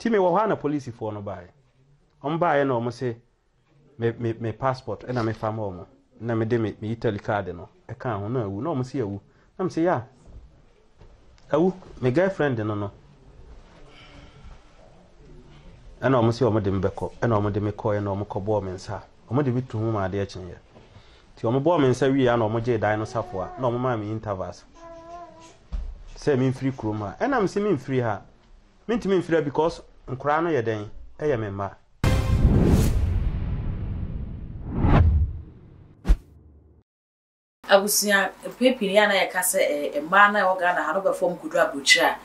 me wo ha na police for no bae ombae na omo se me passport na me fama omo na me de me Italy card no e kan ho na awu na omo se awu na me se ya awu me girlfriend no ana omo se omo de mbeko ana omo de me koye na omo kobo me nsa omo de bitu hu ma de akyenye ti omo bo me nsa wi ya na omo je dan no safo a na omo ma me intervals se me free kroma ana me se me free ha me free because nkura no ye den eye me ma abusia pepi ya na ya kase ma na oga na hano be form kudu abrochira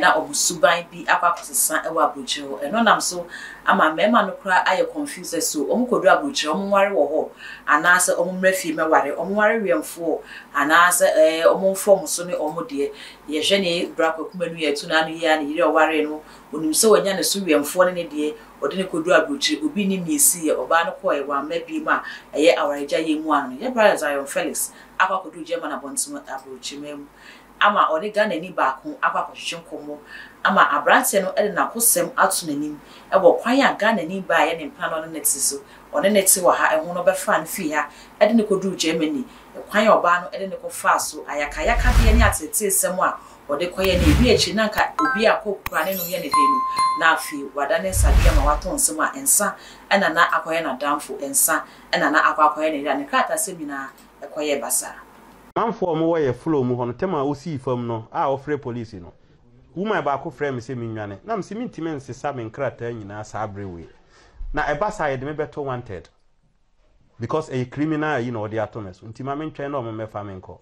na omusuban bi akwakosesan e wa abrochiro eno nam so ama mema no kura aye confused so omukodu abrochiro omware wo ho anase omumrafi meware omware wiemfo anase omumfo so ne omode ye hwe ne brako kumanu ye tu na no ya ne yire oware no onim so wanya ne so wiemfo ne de ode ne kodu abrochiro obi ni miesi ye oba no ko e wa mabi ma eye awareja ye mu anu ye brother Zion Felix akwakodu German abontimu abrochimem ama ode Ghana ni baako akwakohwehwe nkomo ama abrante no ede na kosem atu nanim e wo kwan ya Ghana ni ba ye ne mpa no neti so one neti wa ha ehu no be fa no fi ha ede ne kodu Germany kwan ya oba no ede ne ko fa so ayaka de ni atete sem a ode koye na ebi echi na nka obi akokura ne no ye ne denu na afi wada ne sadwe ma waton sem a ensa ena na akoye na damfo ensa ena na akwakoye ne ne krata semina ekoye basa manfo mo wo ye flow mu hono tema o si fam no a ofre police no woman ba ko frame se mi nwane na mse mi ntime nsesa me nkrata nyina sa abrewe na eba side me beto wanted because a criminal you know the atomes ntima me ntwen na o me fa me nko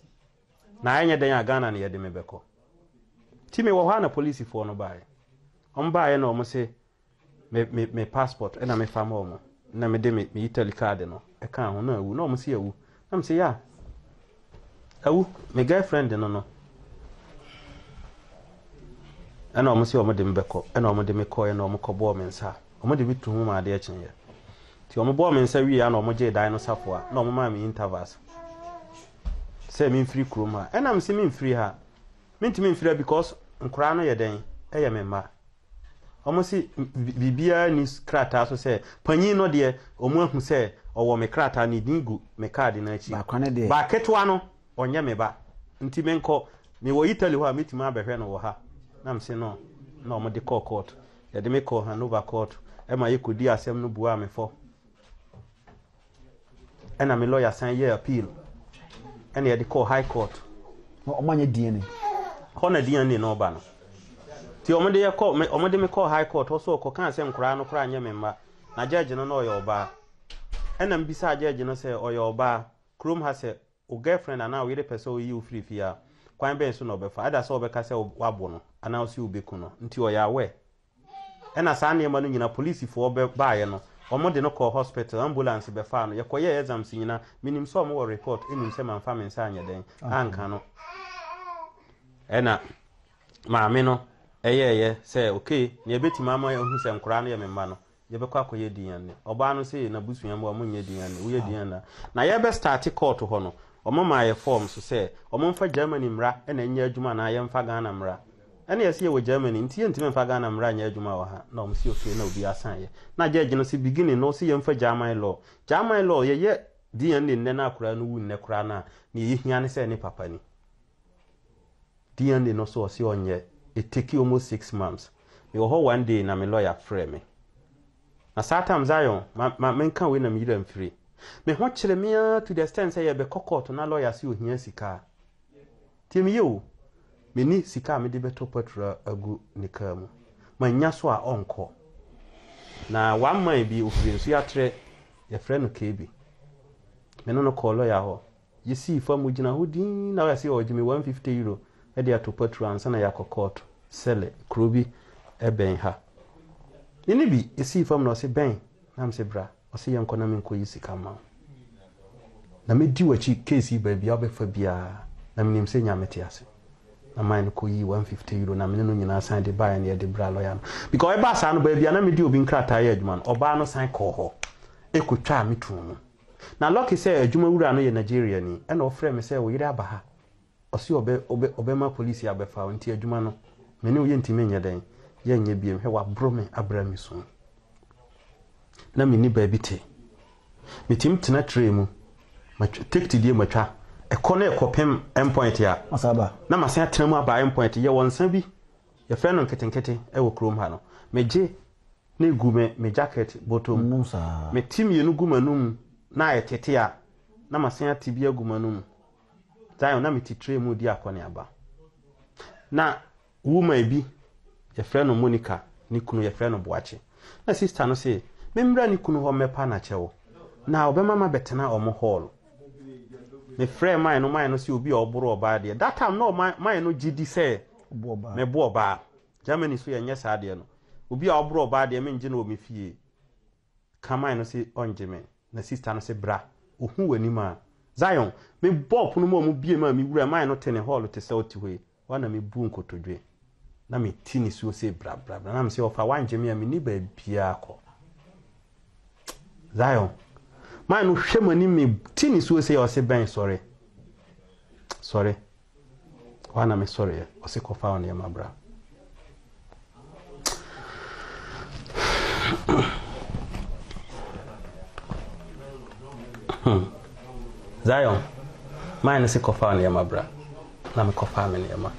na anya den Ghana na ye de me beko time wo ha na police for no bae ombae na o mo se me passport na me fa mo na me de me Italy card no e kan ho na awu na o mo se awu na mse ya awu me girlfriend no ana omo se omo de mbeko ana omo de me koye na omo kobo me nsa omo de bitu hu ma de akyenye ti omo bo me nsa wi ya na omo je dan no safo a na omo ma me intervals se me free kroma ana me se me free ha me ntime free because nkura no ye den eye me ma omo se bibia ni krata so se panyin no de omo ahu se owo me krata ni dingu me card na achi ba ketwa no onye me ba nti me nko me wo Italy ho a metima abehwe no wo ha na mse no na omo de call court ya de me call Hanover court e ma yekodi asem no bua me fo e na me lawyer sign ye appeal e na de call high court no omanye DNA ho na DNA no ba no ti omo de call omo de me call high court so ko kan asem kura no kura anye me mma na judge no oyo oba e na mbisa judge no se oyo oba krom ha se o girlfriend ana we de person yi free fia kwan ben so no be fa ada so be ka se wabo no ana o si obeku no nti o ya we e na sa ne ma no nyina police fo be baaye no omo de no call hospital ambulance be fa no ye koye exams nyina minim so mo report enim se man fa men sa anya den anka no e na maame no eye se okay ne betima ma hu se nkura no ye memma no ye be kwa akoye dian ne oba no se na busuan mo amunye dian ne wo ye dian na ye be start court ho no omo ma ye form so say omo mfa Germany mra e na nya adwuma na ye mfa Ghana mra e na ye se ye wo Germany ntie ntime mfa Ghana mra nya adwuma wa ha na omo se okay na obi asan ye na judge no se beginning no se ye mfa German law ye DNA ne na akura no wu ne kura na ye hia ne se ne papa ni DNA no so se onye it take almost 6 months me ho one day na me lawyer frame me na satam Zion ma menka we na me yira mfiri me ho kire me to the extent say ye be court na lawyer si ohia sika timi yo me ni sika me de beto patra agu nika mu manya so a onko na one man bi ofiri nso ya tre ye frɛ no KB me no call lawyer ho ye si fa mu gina ho din na ya si o gimi €150 e de ato patra ansa na ya court sele krobi e ben ha ni bi esi fam no se ben na mse bra o se yanko na me nko yi sika ma na me di wachi case ba bia obefa bia na me nim se nya mete ase na mine ko yi €150 na me no nyina san de buy na de bra lawyer no because e ba sa no ba bia na me di obi nkrata ya adwuma no oba no san ko ho e ko twa me tu no na lucky say adwuma wura no ye Nigeria ni e na ofre me say wo yire aba ha o se obe ma police abefa nti adwuma no me ne wo ye ntime nya den yenye biem he wa brome abrami so na me ni ba bi te metim tena tray mu ma take ti die matwa ekone ekopem endpoint ya Masaba. na masen atena mu aba endpoint ye wonsa bi ye frɛ no nketenkete e wo krom ha no meje na egume me jacket bottom Musa. me tim ye no gumanum na ayetete a na masen atibia gumanum Zion na meti tray mu di akone aba na woman bi ye frɛ no Monica ni kunu ye frɛ no Boache na sister no say memra ni kunu ho mepa na chewo na obema ma betena omo hall me frɛ man no say obi oboro oba de that time no man no gidi say me bo oba Germany so ye nyesa de no obi oboro oba de me ngi na o me fie kama no say onje me na sister no say bra ohu wani ma Zion me bop no mo bie ma me wura man no tene hall te say oti hoi wana me bu nkotodwe na me tini so say bra na me say ofa wanje me ni ba bia akọ Zion man no hwe mani me tini so say o say ben sorry wana me sorry o say ko fa on ya mabra Zion man say ko fa on ya mabra na me ko fa me ya ma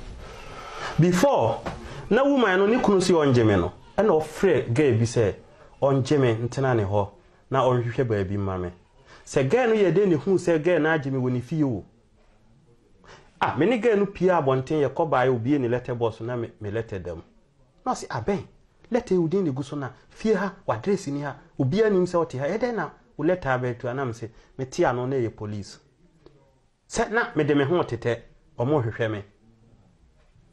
before na woman no ni kunu si onjeme no e na ofre ga bi say onjeme ntena ne ho na onhwehwe ba bi mame se ga no ye de ne hu se ga na ageme woni fie o me ni ga no pia abonten ye ko bae obi ni letterbox na me letter dem na si aben letter udin ne guso na fie ha wa address ni ha obi anim se ote ha e de na o letter abetu na me se me tia no na ye police se na me de me ho tete omo hwehwe me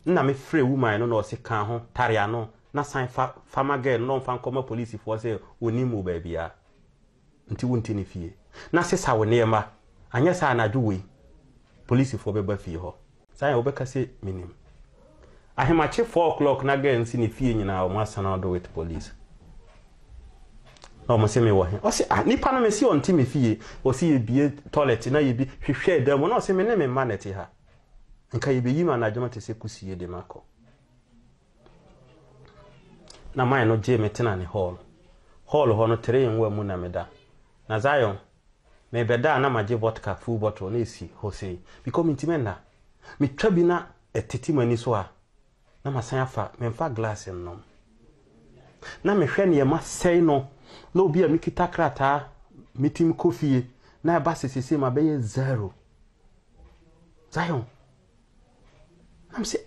na me free woman no o se kan ho taria no na sign farmer girl no fan koma police for say oni mu ba bia nti wonti ne fie na se sa woni ema anya sa na dwui police for be ba fie ho sai obeka se minim ahemache 4 o'clock na girl nsi ne fie nyina o masana do with police no mo se me wo he o se nipa no me si onti me fie o se ye bie toilet na ye bi hwehwe dem no se me ne me manete ha nka ye be yima na adwuma te se kusie de mako na man no je metena ne hall ho no tere enwa mu na meda na Zion me beda na maje vodka full bottle na esi ho sei because mintimenda me twa bi na eteti mani so a na masan afa me mfa glass nnom na me hwe ne ma sei no na obi a mikita krata mitim kofie na ba sesese ma be 0 Zion am say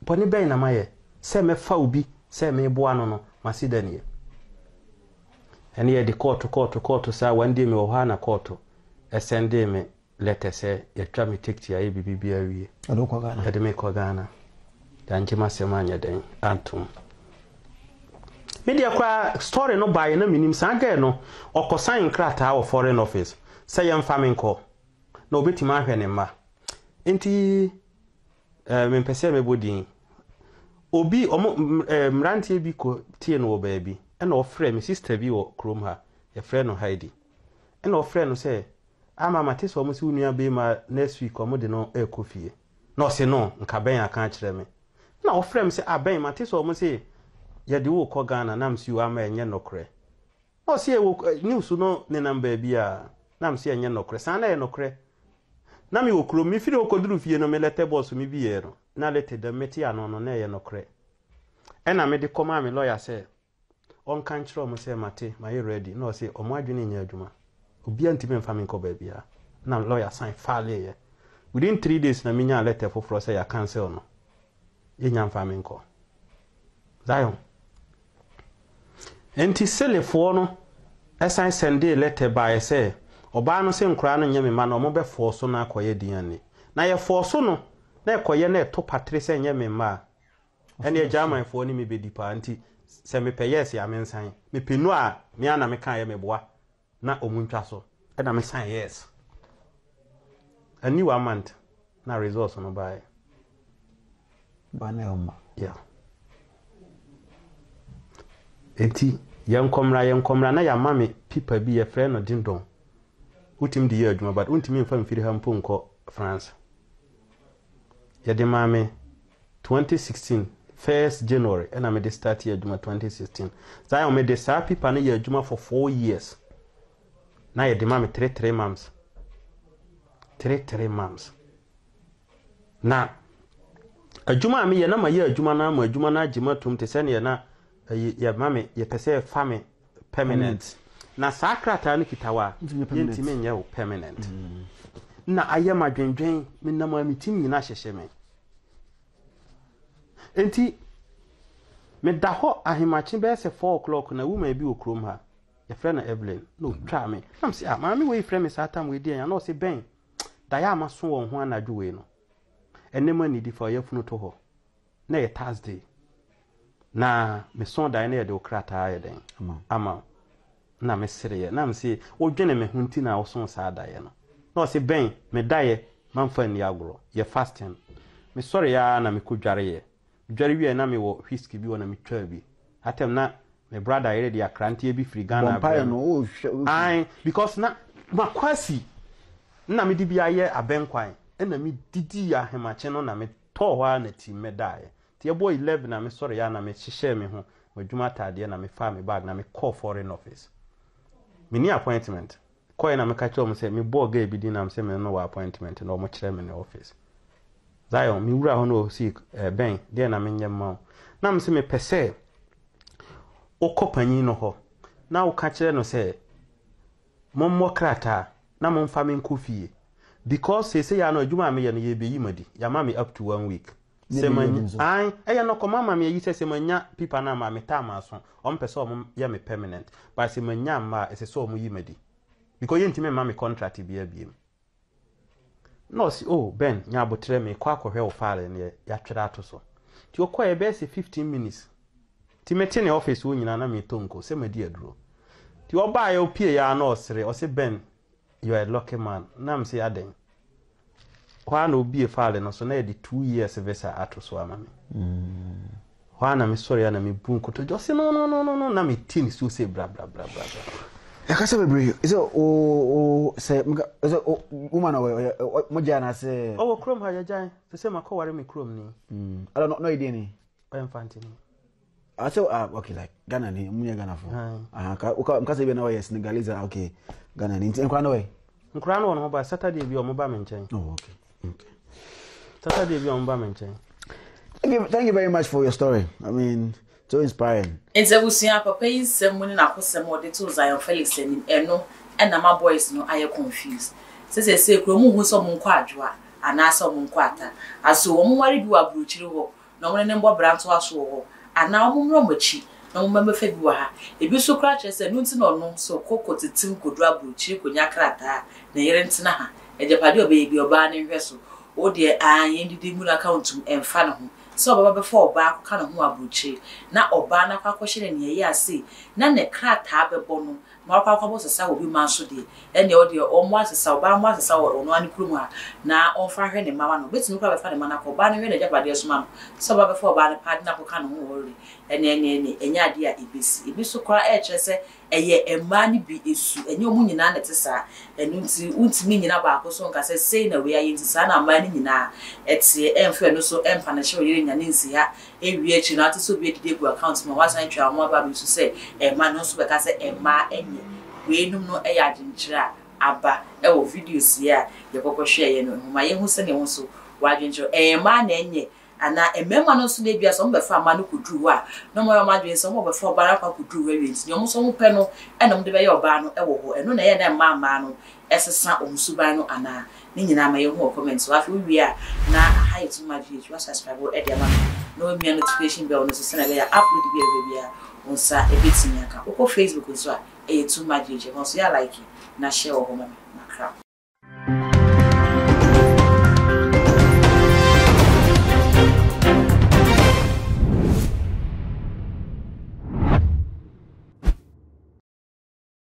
boni be na maye se me fa obi se me bo ano no masidanie ene ye de court sa one day me wo ha na court sende me letter say ye twa me take ya bibi awie Adoko Ghana ade me ko Ghana dan jema sema anya den antum media kwa story no buy na minim sanga no okosan krata wo foreign office say yem faminko na obetima ahwe ne ma enti me pese me bodin obi mrantie bi ko tie no oba bi ena ofre me sister bi wo krom ha ye frɛ no Heidi ena ofre no say ama mate so mo si unua be ma next week omo de no ekofie na o se no nka ben aka kyerɛ me na ofre me say aben mate so mo say ye de wo ko Ghana na msi wo ama enye nokre na o se wo news no ne number bi a na msi enye nokre san na ye nokre na mi wo krom mi firi okoduru fie no me lete boss mi bi ye no na lete de meti ano no na ye nokre ena me de koma me lawyer say on kan kyerɛ mo say mate ma you ready no say omo adwene nya adwuma obi antime mfa me nko ba bia na lawyer sign file ye within 3 days na minya letter for say ya cancel no ye nya mfa me nko Zion enti selefo no esan sende letter by say oba no se nkura no nya me ma no mo be force no akoye diane na ye force no na ekoye na eto patre se nya me ma ene German fo ni me be dipa anti se me peyes ya me nsan me penu a me ana me kan ye me boa na omuntwa so e na me san yes ani 1 month na results no buy bana oma yeah enti yankomra na ya mame pipa bi ye frɛ no dindon utim di ye adwuma but untimi mfa mfiri ha mponko France ya de mame 2016 1st January and I made start here Juma 2016 Zion made the sapi pan year Juma for 4 years now you demand me 3 months 3 months na Juma me ye na ma ye Juma na Juma tum te send ye na ye mame ye pese fame permanent na sakrata ni kitawa yentime nya wo permanent na ayema dwendwen me na ma mitim nyina hyehye me enti me da ho ahemachi be se 4 o'clock na woman bi okrom ha ye friend na Evelyn no twa me am say ah mama we friend me satam we dia na o say ben da ya amaso won ho anadwo we no enema ni di for ye funu to ho na ye Thursday na me son da na ye de okrata ye den ama na me sere ye na me say wo dwene me hunti na wo son sa da ye no na o say ben me da ye manfa ni agro ye fasting me sorry ya na me kodware ye dware wi na me wo whisky bi wo na me twa bi atem na me brother ye de akrantie bi free Ghana no ai because na makwasi na me di bia ye abenkwan na me didi ya hemache no na me to ho na ti me dae ti boy 11 na me sorry ya na me hyehye me ho madwuma tade na me fa me bag na me call foreign office me ni appointment koy na me ka che o me say me bo ga bi di na me say me no appointment na o mo kire me ni office Zion mi wura ho no si ben de na me nyem na me say me pese okopanyi no ho na wo ka kire no say mommo krata na momfa me nkofie because say ya no adwuma me ye no ye beyi madi ya ma me up to 1 week se man ai eya no ko mama me yi se manya pipa na ma me tama so o mpese o ye me permanent but se manya ma ese so o mu yi madi because ye ntime ma me contract bia biem no si oh ben nya abotre me kwa akohwe o file ne ya twere ato so ti o kwa e be se 15 minutes ti meti ne office wo nyina na me tonko se madi aduro ti o ba ya opie ya na osere o se ben you are a lucky man na me say aden kwa na obi e file no so na de 2 years visa ato so ama me kwa na me sorry na me bunko to just no na me tin so say bra yakasa bebre is it say is it woman mo jana say krom ha yajan say makoware me krom ni I don't know idea ni I am fantini I say okay like Ghana ni munya Ghana for ka say be na we Senegalese okay Ghana ni nkwa na we nkra no no ba Saturday bi o mo ba me nchen okay Saturday bi o mo ba me nchen thank you very much for your story. I mean, so inspiring. It's a wusia papa yi sem na akosem ode to Zion Felix enim eno na my boys no aye confused. Say kro mu hu so mo nkwa adwoa ana so mo nkwa ata aso wo mo wari bi wa bruchiri ho na mo ne mbo branto aso ho ana mo mro machi na mo mamefa bi wa ha ebi so kra chese no nti no no so kokko titim kodu abruchiri konya krata na yere ntina ha ejepade obeyi oba ne hweso o de anye ndidi mu account emfa no ho so baba before oba ka no ho abruchiri na oba na kwakohye ne ye ase na ne krata bebo no ma kwa bosesa obi manso de ene o de o mo asesa oba mo asesa ono ani krum ha na onfa hwe ne mama no betimi kwa befa ne mana ko ba ne hwe ne jabade so ma so baba before oba ne pad na ko ka no ho wori ene enya ade a ebi so kwa chese eye ema ni bi esu enye omu nyina na tesa enu nti untimi nyina ba ko so nka se sei na we aye nti sa na ma ni nyina etie emfa no so emfa na hye yire nya ne nsi ha ewie echi na ate so bi edide gu account ma wasan twa mo ba bi so se ema no so be ka se ema enye we num no eya adinchira aba e wo videos ya ye kokoshe ye no ma ye hu se ne hu so wadinchiro ema na enye ana emema no so na bia so mbe fa ma no kuduru a no mo ma dwen so mo be fa bara kwa kuduru we nti nyom so mo pe no enum de be ye oba no e wo ho eno na ye na ma no esesa omsuban no ana ni nyina ma ye hu comment wa fi wi a na hi to my page wa subscribe e de ma no me notification bell no so se na be ya upload bi a onsa e betinya ka ko Facebook so a e to my page so ya like na share wo ho ma